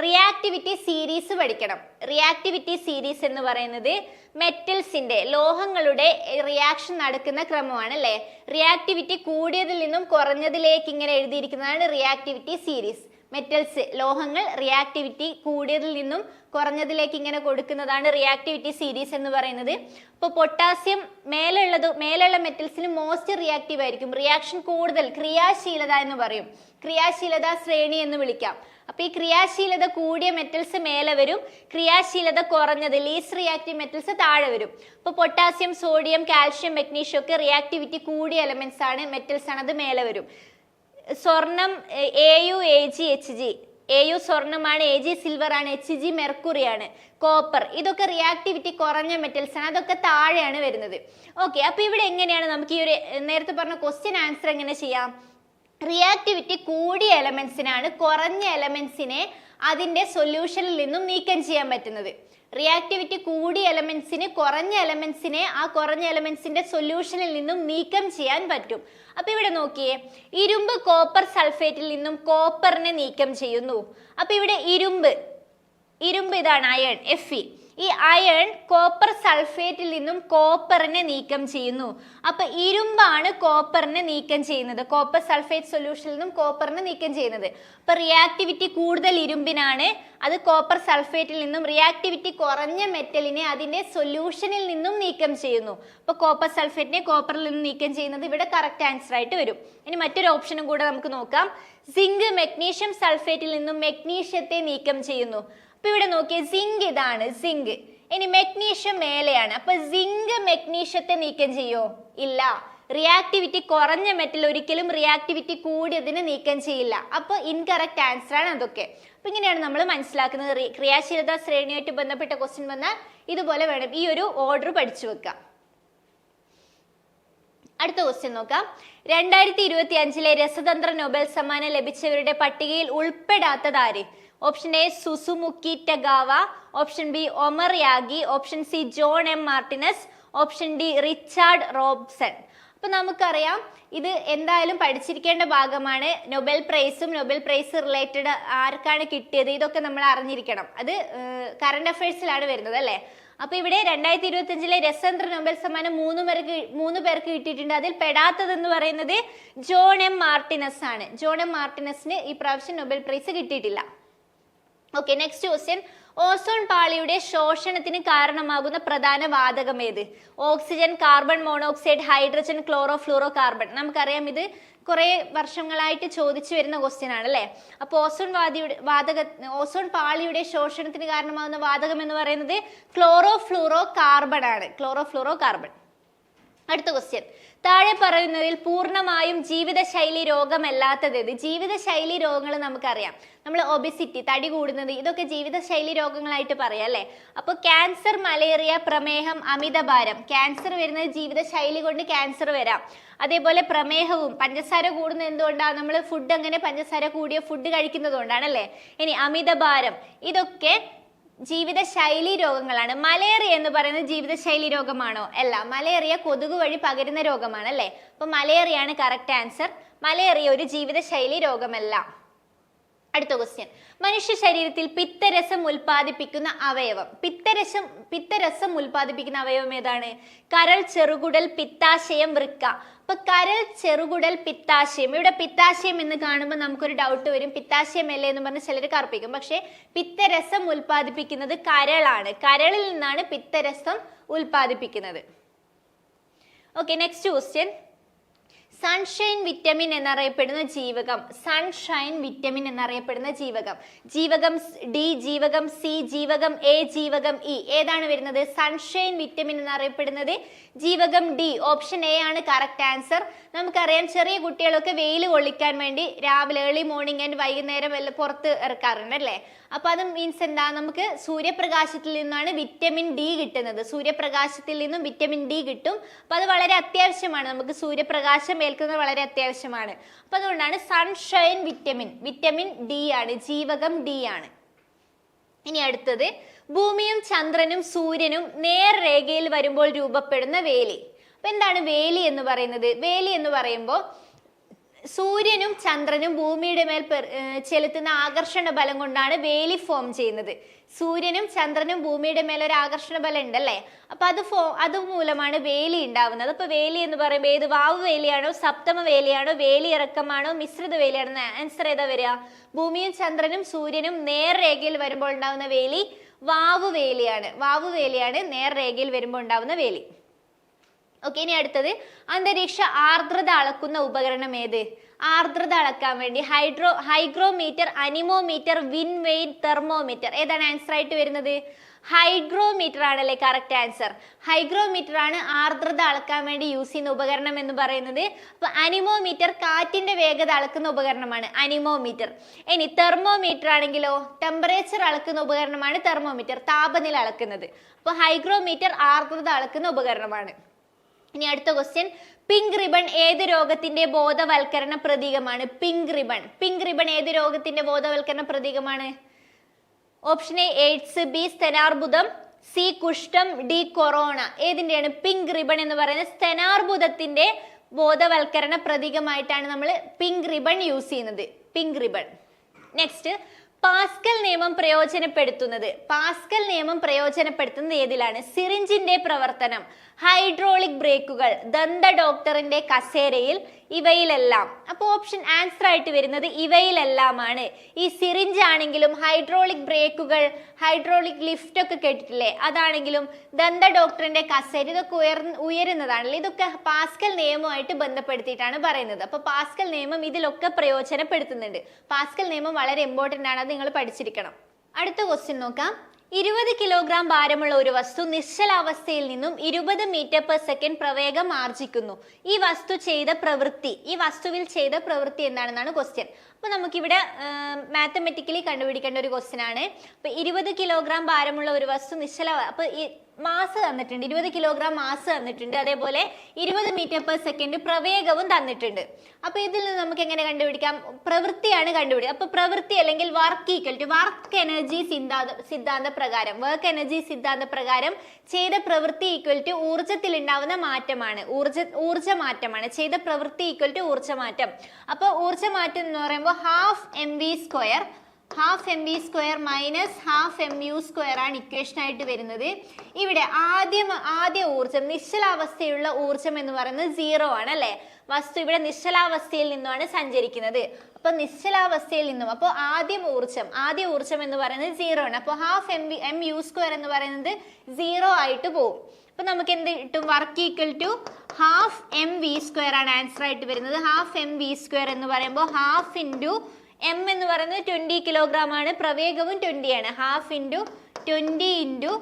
റിയാക്ടിവിറ്റി സീരീസ് പഠിക്കണം. റിയാക്ടിവിറ്റി സീരീസ് എന്ന് പറയുന്നത് മെറ്റൽസിന്റെ, ലോഹങ്ങളുടെ റിയാക്ഷൻ നടക്കുന്ന ക്രമമാണ് അല്ലെ. റിയാക്ടിവിറ്റി കൂടിയതിൽ നിന്നും കുറഞ്ഞതിലേക്ക് ഇങ്ങനെ എഴുതിയിരിക്കുന്നതാണ് റിയാക്ടിവിറ്റി സീരീസ്. മെറ്റൽസ്, ലോഹങ്ങൾ റിയാക്ടിവിറ്റി കൂടിയതിൽ നിന്നും കുറഞ്ഞതിലേക്ക് ഇങ്ങനെ കൊടുക്കുന്നതാണ് റിയാക്ടിവിറ്റി സീരീസ് എന്ന് പറയുന്നത്. അപ്പോൾ പൊട്ടാസ്യം മേലുള്ള മെറ്റൽസിന് മോസ്റ്റ് റിയാക്റ്റീവ് ആയിരിക്കും. റിയാക്ഷൻ കൂടുതൽ, ക്രിയാശീലത എന്ന് പറയും. ക്രിയാശീലത ശ്രേണി എന്ന് വിളിക്കാം. അപ്പൊ ഈ ക്രിയാശീലത കൂടിയ മെറ്റൽസ് മേലെ വരും, ക്രിയാശീലത കുറഞ്ഞത് ലീസ്റ്റ് റിയാക്റ്റീവ് മെറ്റൽസ് താഴെ വരും. അപ്പൊ പൊട്ടാസ്യം, സോഡിയം, കാൽഷ്യം, മെഗ്നീഷ്യം ഒക്കെ റിയാക്ടിവിറ്റി കൂടിയ എലമെന്റ്സ് ആണ്, മെറ്റൽസ് ആണ്, അത് മേലെ വരും. സ്വർണം AU AG HG, AU സ്വർണ്ണമാണ്, AG silver ആണ്, HG മെർക്കുറി ആണ്, കോപ്പർ ഇതൊക്കെ റിയാക്ടിവിറ്റി കുറഞ്ഞ മെറ്റൽസ് ആണ്, അതൊക്കെ താഴെയാണ് വരുന്നത്. ഓക്കെ, അപ്പൊ ഇവിടെ എങ്ങനെയാണ് നമുക്ക് ഈ ഒരു നേരത്തെ പറഞ്ഞ ക്വസ്റ്റ്യൻ ആൻസർ എങ്ങനെ ചെയ്യാം? റിയാക്ടിവിറ്റി കൂടിയ എലമെന്റ്സിനാണ് കുറഞ്ഞ എലമെന്റ്സിനെ അതിന്റെ സൊല്യൂഷനിൽ നിന്നും നീക്കം ചെയ്യാൻ പറ്റുന്നത്. റിയാക്ടിവിറ്റി കൂടിയ എലമെന്റ്സിന് കുറഞ്ഞ എലമെന്റ്സിനെ ആ കുറഞ്ഞ എലമെന്റ്സിന്റെ സൊല്യൂഷനിൽ നിന്നും നീക്കം ചെയ്യാൻ പറ്റും. അപ്പൊ ഇവിടെ നോക്കിയേ, ഇരുമ്പ് കോപ്പർ സൾഫേറ്റിൽ നിന്നും കോപ്പറിനെ നീക്കം ചെയ്യുന്നു. അപ്പൊ ഇവിടെ ഇരുമ്പ് ഇതാണ് അയൺ, Fe. ഈ അയൺ കോപ്പർ സൾഫേറ്റിൽ നിന്നും കോപ്പറിനെ നീക്കം ചെയ്യുന്നു. അപ്പൊ ഇരുമ്പാണ് കോപ്പറിനെ നീക്കം ചെയ്യുന്നത്, കോപ്പർ സൾഫേറ്റ് സൊല്യൂഷനിൽ നിന്നും കോപ്പറിനെ നീക്കം ചെയ്യുന്നത്. അപ്പൊ റിയാക്ടിവിറ്റി കൂടുതൽ ഇരുമ്പിനാണ്, അത് കോപ്പർ സൾഫേറ്റിൽ നിന്നും. റിയാക്ടിവിറ്റി കുറഞ്ഞ മെറ്റലിനെ അതിന്റെ സൊല്യൂഷനിൽ നിന്നും നീക്കം ചെയ്യുന്നു. അപ്പൊ കോപ്പർ സൾഫേറ്റിനെ കോപ്പറിൽ നിന്നും നീക്കം ചെയ്യുന്നത് ഇവിടെ കറക്റ്റ് ആൻസർ ആയിട്ട് വരും. ഇനി മറ്റൊരു ഓപ്ഷനും കൂടെ നമുക്ക് നോക്കാം. സിങ്ക് മെഗ്നീഷ്യം സൾഫേറ്റിൽ നിന്നും മെഗ്നീഷ്യത്തെ നീക്കം ചെയ്യുന്നു. അപ്പൊ ഇവിടെ നോക്കിയേ, സിങ്ക് ഇതാണ് സിങ്ക്. ഇനി മെഗ്നീഷ്യം മേലെയാണ്. അപ്പൊ സിങ്ക് മെഗ്നീഷ്യത്തെ നീക്കം ചെയ്യോ? ഇല്ല. റിയാക്ടിവിറ്റി കുറഞ്ഞ മെറ്റൽ ഒരിക്കലും റിയാക്ടിവിറ്റി കൂടിയതിനെ നീക്കം ചെയ്യില്ല. അപ്പൊ ഇൻകറക്റ്റ് ആൻസർ ആണ് അതൊക്കെ. അപ്പൊ ഇങ്ങനെയാണ് നമ്മൾ മനസ്സിലാക്കുന്നത്. ക്രിയാശീലത ശ്രേണിയായിട്ട് ബന്ധപ്പെട്ട ക്വസ്റ്റ്യൻ വന്നാൽ ഇതുപോലെ വേണം, ഈ ഒരു ഓർഡർ പഠിച്ചു വെക്കാം. അടുത്ത ക്വസ്റ്റ്യൻ നോക്കാം. 2025 രസതന്ത്ര നൊബേൽ സമ്മാനം ലഭിച്ചവരുടെ പട്ടികയിൽ ഉൾപ്പെടാത്തത് ആര്? Option A Susumu Kitagawa, option B Omar Yaghi, option C John M Martinis, option D Richard Robson. അപ്പൊ നമുക്കറിയാം ഇത് എന്തായാലും പഠിച്ചിരിക്കേണ്ട ഭാഗമാണ്. നൊബേൽ പ്രൈസും നൊബേൽ പ്രൈസ് റിലേറ്റഡ് ആർക്കാണ് കിട്ടിയത് ഇതൊക്കെ നമ്മൾ അറിഞ്ഞിരിക്കണം. അത് കറണ്ട് അഫയേഴ്സിലാണ് വരുന്നത് അല്ലെ. അപ്പൊ ഇവിടെ 2025 രസതന്ത്ര നൊബേൽ സമ്മാനം മൂന്ന് പേർക്ക് കിട്ടിയിട്ടുണ്ട്. അതിൽ പെടാത്തതെന്ന് പറയുന്നത് ജോൺ M മാർട്ടിനസ് ആണ്. ജോൺ M മാർട്ടിനസിന് ഈ പ്രാവശ്യം നൊബേൽ പ്രൈസ് കിട്ടിയിട്ടില്ല. Okay, next question. ഓസോൺ പാളിയുടെ ശോഷണത്തിന് കാരണമാകുന്ന പ്രധാന വാതകം ഏത്? Oxygen, carbon monoxide, hydrogen, chloro fluoro carbon. നമുക്കറിയാം ഇത് കുറെ വർഷങ്ങളായിട്ട് ചോദിച്ചു വരുന്ന ക്വസ്റ്റ്യൻ ആണ് അല്ലെ. അപ്പൊ ഓസോൺ പാളിയുടെ ശോഷണത്തിന് കാരണമാകുന്ന വാതകം എന്ന് പറയുന്നത് ക്ലോറോ ഫ്ലൂറോ കാർബൺ ആണ്. Chloro fluoro carbon. അടുത്ത ക്വസ്റ്റ്യൻ. താഴെ പറയുന്നതിൽ പൂർണ്ണമായും ജീവിതശൈലി രോഗമല്ലാത്തത് ഏത്? ജീവിതശൈലി രോഗങ്ങൾ നമുക്കറിയാം. നമ്മൾ ഒബിസിറ്റി, തടി കൂടുന്നത്, ഇതൊക്കെ ജീവിതശൈലി രോഗങ്ങളായിട്ട് പറയാം അല്ലെ. അപ്പൊ ക്യാൻസർ, മലേറിയ, പ്രമേഹം, അമിതഭാരം. ക്യാൻസർ വരുന്നത് ജീവിതശൈലി കൊണ്ട് ക്യാൻസർ വരാം. അതേപോലെ പ്രമേഹവും, പഞ്ചസാര കൂടുന്നത് എന്തുകൊണ്ടാണ്? നമ്മൾ ഫുഡ് അങ്ങനെ പഞ്ചസാര കൂടിയ ഫുഡ് കഴിക്കുന്നത് കൊണ്ടാണ് അല്ലെ. ഇനി അമിതഭാരം, ഇതൊക്കെ ജീവിതശൈലി രോഗങ്ങളാണ്. മലേറിയ എന്ന് പറയുന്നത് ജീവിതശൈലി രോഗമാണോ? അല്ല, മലേറിയ കൊതുക് വഴി പകരുന്ന രോഗമാണ് അല്ലെ. അപ്പൊ മലേറിയ ആണ് കറക്റ്റ് ആൻസർ. മലേറിയ ഒരു ജീവിതശൈലി രോഗമല്ല. അടുത്ത ക്വസ്റ്റ്യൻ. മനുഷ്യ ശരീരത്തിൽ പിത്തരസം ഉൽപ്പാദിപ്പിക്കുന്ന അവയവം. പിത്തരസം ഉൽപ്പാദിപ്പിക്കുന്ന അവയവം ഏതാണ്? കരൾ, ചെറുകുടൽ, പിത്താശയം, വൃക്ക. അപ്പൊ കരൾ, ചെറുകുടൽ, പിത്താശയം. ഇവിടെ പിത്താശയം എന്ന് കാണുമ്പോൾ നമുക്കൊരു ഡൗട്ട് വരും, പിത്താശയം അല്ലേ എന്ന് പറഞ്ഞ് ചിലർ കറുപ്പിക്കും. പക്ഷെ പിത്തരസം ഉൽപ്പാദിപ്പിക്കുന്നത് കരളാണ്. കരളിൽ നിന്നാണ് പിത്തരസം ഉൽപ്പാദിപ്പിക്കുന്നത്. Okay, next question. Sunshine vitamin എന്നറിയപ്പെടുന്ന ജീവകം, സൺഷൈൻ വിറ്റമിൻ എന്നറിയപ്പെടുന്ന ജീവകം, ജീവകം ഡി, ജീവകം സി, ജീവകം എ, ജീവകം ഇ, ഏതാണ് വരുന്നത്? സൺഷൈൻ വിറ്റമിൻ എന്നറിയപ്പെടുന്നത് ജീവകം ഡി. ഓപ്ഷൻ എ ആണ് കറക്റ്റ് ആൻസർ. നമുക്കറിയാം ചെറിയ കുട്ടികളൊക്കെ വെയിൽ കൊള്ളിക്കാൻ വേണ്ടി രാവിലെ ഏർലി മോർണിംഗ് ആൻഡ് വൈകുന്നേരം എല്ലാം പുറത്ത് ഇറക്കാറുണ്ട് അല്ലേ? അപ്പൊ അത് മീൻസ് എന്താ, നമുക്ക് സൂര്യപ്രകാശത്തിൽ നിന്നാണ് വിറ്റമിൻ ഡി കിട്ടുന്നത്. സൂര്യപ്രകാശത്തിൽ നിന്നും വിറ്റമിൻ ഡി കിട്ടും. അപ്പൊ അത് വളരെ അത്യാവശ്യമാണ്, നമുക്ക് സൂര്യപ്രകാശം ഏൽക്കുന്നത് വളരെ അത്യാവശ്യമാണ്. അപ്പൊ അതുകൊണ്ടാണ് സൺഷൈൻ വിറ്റമിൻ, വിറ്റമിൻ ഡി ആണ്, ജീവകം ഡി ആണ്. ഇനി അടുത്തത്, ഭൂമിയും ചന്ദ്രനും സൂര്യനും നേർരേഖയിൽ വരുമ്പോൾ രൂപപ്പെടുന്ന വേലി. അപ്പൊ എന്താണ് വേലി എന്ന് പറയുന്നത്? വേലി എന്ന് പറയുമ്പോൾ സൂര്യനും ചന്ദ്രനും ഭൂമിയുടെ മേൽ ചെലുത്തുന്ന ആകർഷണ ബലം കൊണ്ടാണ് വേലി ഫോം ചെയ്യുന്നത്. സൂര്യനും ചന്ദ്രനും ഭൂമിയുടെ മേൽ ഒരു ആകർഷണ ബലം ഉണ്ടല്ലേ? അപ്പൊ അതുമൂലമാണ് വേലി ഉണ്ടാവുന്നത്. അപ്പൊ വേലി എന്ന് പറയുമ്പോൾ ഏത് വാവ് വേലിയാണോ, സപ്തമ വേലിയാണോ, വേലി ഇറക്കമാണോ, മിശ്രിത വേലിയാണോ? ആൻസർ ഏതാ വരിക? ഭൂമിയും ചന്ദ്രനും സൂര്യനും നേർരേഖയിൽ വരുമ്പോൾ ഉണ്ടാവുന്ന വേലി വാവ് വേലിയാണ്. വാവ് വേലിയാണ് നേർരേഖയിൽ വരുമ്പോൾ ഉണ്ടാവുന്ന വേലി. ഓക്കെ, ഇനി അടുത്തത്, അന്തരീക്ഷ ആർദ്രത അളക്കുന്ന ഉപകരണം ഏത്? ആർദ്രത അളക്കാൻ വേണ്ടി hygrometer, anemometer, wind vane, thermometer, ഏതാണ് ആൻസർ ആയിട്ട് വരുന്നത്? ഹൈഗ്രോമീറ്റർ ആണല്ലേ കറക്റ്റ് ആൻസർ. ഹൈഗ്രോമീറ്റർ ആണ് ആർദ്രത അളക്കാൻ വേണ്ടി യൂസ് ചെയ്യുന്ന ഉപകരണം എന്ന് പറയുന്നത്. അപ്പൊ അനിമോമീറ്റർ കാറ്റിന്റെ വേഗത അളക്കുന്ന ഉപകരണമാണ് അനിമോമീറ്റർ. ഇനി തെർമോമീറ്റർ ആണെങ്കിലോ ടെമ്പറേച്ചർ അളക്കുന്ന ഉപകരണമാണ് തെർമോമീറ്റർ, താപനില അളക്കുന്നത്. അപ്പൊ ഹൈഗ്രോമീറ്റർ ആർദ്രത അളക്കുന്ന ഉപകരണമാണ്. ഇനി അടുത്ത ക്വസ്റ്റ്യൻ, പിങ്ക് റിബൺ ഏത് രോഗത്തിന്റെ ബോധവൽക്കരണ പ്രതീകമാണ്? പിങ്ക് റിബൺ, പിങ്ക് റിബൺ ഏത് രോഗത്തിന്റെ ബോധവൽക്കരണ പ്രതീകമാണ്? ഓപ്ഷൻ എ എയ്ഡ്സ്, ബി സ്തനാർബുദം, സി കുഷ്ഠം, ഡി കൊറോണ. ഏതിന്റെയാണ് പിങ്ക് റിബൺ എന്ന് പറയുന്നത്? സ്തനാർബുദത്തിന്റെ ബോധവൽക്കരണ പ്രതീകമായിട്ടാണ് നമ്മൾ പിങ്ക് റിബൺ യൂസ് ചെയ്യുന്നത്, പിങ്ക് റിബൺ. നെക്സ്റ്റ്, പാസ്കൽ നിയമം പ്രയോജനപ്പെടുത്തുന്നത്, പാസ്കൽ നിയമം പ്രയോജനപ്പെടുത്തുന്നത് ഏതിലാണ്? സിറിഞ്ചിന്റെ പ്രവർത്തനം, ഹൈഡ്രോളിക് ബ്രേക്കുകൾ, ദന്ത ഡോക്ടറിന്റെ കസേരയിൽ, ഇവയിലെല്ലാം. അപ്പോൾ ഓപ്ഷൻ ആൻസർ ആയിട്ട് വരുന്നത് ഇവയിലെല്ലാമാണ്. ഈ സിറിഞ്ച് ആണെങ്കിലും ഹൈഡ്രോളിക് ബ്രേക്കുകൾ, ഹൈഡ്രോളിക് ലിഫ്റ്റ് ഒക്കെ കേട്ടിട്ടില്ലേ, അതാണെങ്കിലും ദന്ത ഡോക്ടറിന്റെ കസേര, ഇതൊക്കെ ഉയരുന്നതാണല്ലോ. ഇതൊക്കെ പാസ്കൽ നിയമവുമായിട്ട് ബന്ധപ്പെടുത്തിയിട്ടാണ് പറയുന്നത്. അപ്പൊ പാസ്കൽ നിയമം ഇതിലൊക്കെ പ്രയോജനപ്പെടുത്തുന്നുണ്ട്. പാസ്കൽ നിയമം വളരെ ഇമ്പോർട്ടന്റ് ആണ്, അത് നിങ്ങൾ പഠിച്ചിരിക്കണം. അടുത്ത ക്വസ്റ്റ്യൻ നോക്കാം. 20 കിലോഗ്രാം ഭാരമുള്ള ഒരു വസ്തു നിശ്ചലാവസ്ഥയിൽ നിന്നും 20 മീറ്റർ പെർ സെക്കൻഡ് പ്രവേഗം ആർജിക്കുന്നു. ഈ വസ്തുവിൽ ചെയ്ത പ്രവൃത്തി എന്താണെന്നാണ് ക്വസ്റ്റ്യൻ. അപ്പൊ നമുക്കിവിടെ മാത്തമെറ്റിക്കലി കണ്ടുപിടിക്കേണ്ട ഒരു ക്വസ്റ്റ്യൻ ആണ്. അപ്പൊ 20 കിലോഗ്രാം ഭാരമുള്ള ഒരു വസ്തു അപ്പൊ മാസ് തന്നിട്ടുണ്ട്, 20 കിലോഗ്രാം മാസ് തന്നിട്ടുണ്ട്, അതേപോലെ 20 മീറ്റർ പെർ സെക്കൻഡ് പ്രവേഗവും തന്നിട്ടുണ്ട്. അപ്പൊ ഇതിൽ നിന്ന് നമുക്ക് എങ്ങനെ കണ്ടുപിടിക്കാം? പ്രവൃത്തിയാണ് കണ്ടുപിടിക്കുക. അപ്പൊ പ്രവൃത്തി അല്ലെങ്കിൽ work equal to work energy സിദ്ധാന്ത പ്രകാരം, വർക്ക് എനർജി സിദ്ധാന്ത പ്രകാരം ചെയ്ത പ്രവൃത്തി ഈക്വൽ ടു ഊർജത്തിൽ ഉണ്ടാവുന്ന മാറ്റമാണ്, ഊർജ മാറ്റമാണ്. ചെയ്ത പ്രവൃത്തി ഈക്വൽ ടു ഊർജമാറ്റം. അപ്പൊ ഊർജമാറ്റം എന്ന് പറയുമ്പോൾ half mv square minus half mu square ആണ് ഇക്വേഷൻ ആയിട്ട് വരുന്നത്. ഇവിടെ ആദ്യ ഊർജം, നിശ്ചലാവസ്ഥയിലുള്ള ഊർജം എന്ന് പറയുന്നത് 0 ആണ് അല്ലെ? വസ്തു ഇവിടെ നിശ്ചലാവസ്ഥയിൽ നിന്നുമാണ് സഞ്ചരിക്കുന്നത്. അപ്പൊ നിശ്ചലാവസ്ഥയിൽ നിന്നും അപ്പോൾ ആദ്യ ഊർജം എന്ന് പറയുന്നത് 0 ആണ്. അപ്പൊ ഹാഫ് mu സ്ക്വയർ എന്ന് പറയുന്നത് 0 ആയിട്ട് പോകും. അപ്പൊ നമുക്ക് എന്ത് കിട്ടും? Work equal to half mv square ആണ് ആൻസർ ആയിട്ട് വരുന്നത്. ഹാഫ് mv സ്ക്വയർ എന്ന് പറയുമ്പോൾ ഹാഫ് ഇൻറ്റു m എന്ന് പറയുന്നത് 20 കിലോഗ്രാം ആണ്, പ്രവേഗവും 20 ആണ്. ഹാഫ് ഇൻറ്റു 20 ഇൻറ്റു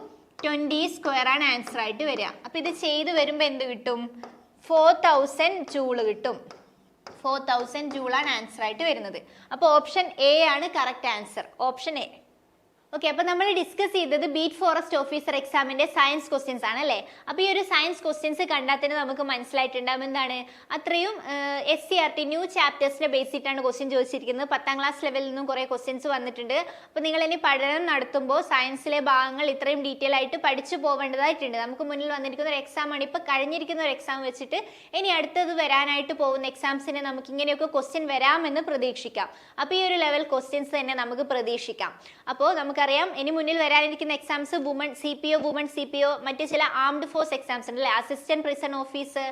20 സ്ക്വയർ ആണ് ആൻസർ ആയിട്ട് വരിക. അപ്പൊ ഇത് ചെയ്ത് വരുമ്പോൾ എന്ത് കിട്ടും? 4000 ജൂള് കിട്ടും. 4000 ജൂളാണ് ആൻസർ ആയിട്ട് വരുന്നത്. അപ്പോൾ ഓപ്ഷൻ എ ആണ് correct answer, option A. Okay, അപ്പൊ നമ്മൾ ഡിസ്കസ് ചെയ്തത് ബീറ്റ് ഫോറസ്റ്റ് ഓഫീസർ എക്സാമിന്റെ സയൻസ് ക്വസ്റ്റ്യൻസ് ആണ് അല്ലേ? അപ്പൊ ഈ ഒരു സയൻസ് ക്വസ്റ്റ്യൻസ് കണ്ടാൽ തന്നെ നമുക്ക് മനസ്സിലായിട്ടുണ്ടാവും എന്താണ്, അത്രയും SCERT ന്യൂ ചാപ്റ്റേഴ്സിനെ ബേസ് ചെയ്തിട്ടാണ് ക്വസ്റ്റ്യൻ ചോദിച്ചിരിക്കുന്നത്. 10ാം ക്ലാസ് ലെവലിൽ നിന്നും കുറെ ക്വസ്റ്റ്യൻസ് വന്നിട്ടുണ്ട്. അപ്പൊ നിങ്ങൾ ഇനി പഠനം നടത്തുമ്പോൾ സയൻസിലെ ഭാഗങ്ങൾ ഇത്രയും ഡീറ്റെയിൽ ആയിട്ട് പഠിച്ചു പോവേണ്ടതായിട്ടുണ്ട്. നമുക്ക് മുന്നിൽ വന്നിരിക്കുന്ന ഒരു എക്സാം ആണ്, ഇപ്പൊ കഴിഞ്ഞിരിക്കുന്ന ഒരു എക്സാം വെച്ചിട്ട് ഇനി അടുത്തത് വരാനായിട്ട് പോകുന്ന എക്സാംസിന് നമുക്ക് ഇങ്ങനെയൊക്കെ ക്വസ്റ്റ്യൻ വരാമെന്ന് പ്രതീക്ഷിക്കാം. അപ്പൊ ഈ ഒരു ലെവൽ ക്വസ്റ്റ്യൻസ് തന്നെ നമുക്ക് പ്രതീക്ഷിക്കാം. അപ്പോൾ നമുക്ക് നമുക്കറിയാം ഇനി മുന്നിൽ വരാനിരിക്കുന്ന എക്സാംസ് വുമൺ CPO, മറ്റു ചില ആംഡ് ഫോഴ്സ് എക്സാംസ് ഉണ്ട് അല്ലേ, assistant prison office,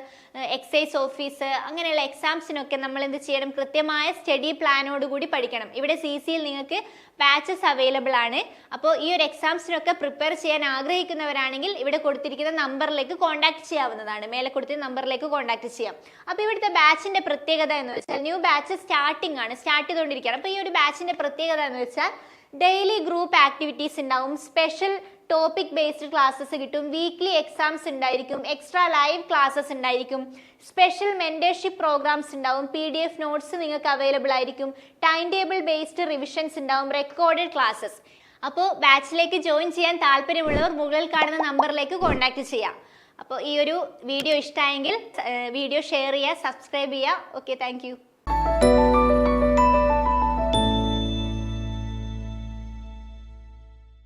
excise office, അങ്ങനെയുള്ള എക്സാംസിനൊക്കെ നമ്മൾ എന്ത് ചെയ്യണം, കൃത്യമായ സ്റ്റഡി പ്ലാനോട് കൂടി പഠിക്കണം. ഇവിടെ CCയിൽ നിങ്ങൾക്ക് ബാച്ചസ് അവൈലബിൾ ആണ്. അപ്പോൾ ഈ ഒരു എക്സാംസിനൊക്കെ പ്രിപ്പയർ ചെയ്യാൻ ആഗ്രഹിക്കുന്നവരാണെങ്കിൽ ഇവിടെ കൊടുത്തിരിക്കുന്ന നമ്പറിലേക്ക് കോൺടാക്ട് ചെയ്യാവുന്നതാണ്, മേലെ കൊടുത്തിരിക്കുന്ന നമ്പറിലേക്ക് കോൺടാക്ട് ചെയ്യാം. അപ്പോൾ ഇവിടുത്തെ ബാച്ചിന്റെ പ്രത്യേകത എന്ന് വെച്ചാൽ ന്യൂ ബാച്ച് സ്റ്റാർട്ട് ചെയ്തുകൊണ്ടിരിക്കുകയാണ്. അപ്പോൾ ഈ ഒരു ബാച്ചിന്റെ പ്രത്യേകത എന്ന് വെച്ചാൽ ഡെയിലി ഗ്രൂപ്പ് ആക്ടിവിറ്റീസ് ഉണ്ടാവും, സ്പെഷ്യൽ ടോപ്പിക് ബേസ്ഡ് ക്ലാസ്സസ് കിട്ടും, വീക്ക്ലി എക്സാംസ് ഉണ്ടായിരിക്കും, എക്സ്ട്രാ ലൈവ് ക്ലാസ്സസ് ഉണ്ടായിരിക്കും, സ്പെഷ്യൽ മെന്റർഷിപ്പ് പ്രോഗ്രാംസ് ഉണ്ടാവും, PDF നോട്ട്സ് നിങ്ങൾക്ക് അവൈലബിൾ ആയിരിക്കും, ടൈം ടേബിൾ ബേസ്ഡ് റിവിഷൻസ് ഉണ്ടാവും, റെക്കോർഡഡ് ക്ലാസ്സസ്. അപ്പോൾ ബാച്ചിലേക്ക് ജോയിൻ ചെയ്യാൻ താല്പര്യമുള്ളവർ മുകളിൽ കാണുന്ന നമ്പറിലേക്ക് കോൺടാക്ട് ചെയ്യാം. അപ്പോൾ ഈ ഒരു വീഡിയോ ഇഷ്ടമായെങ്കിൽ വീഡിയോ ഷെയർ ചെയ്യുക, സബ്സ്ക്രൈബ് ചെയ്യുക. Okay, thank you.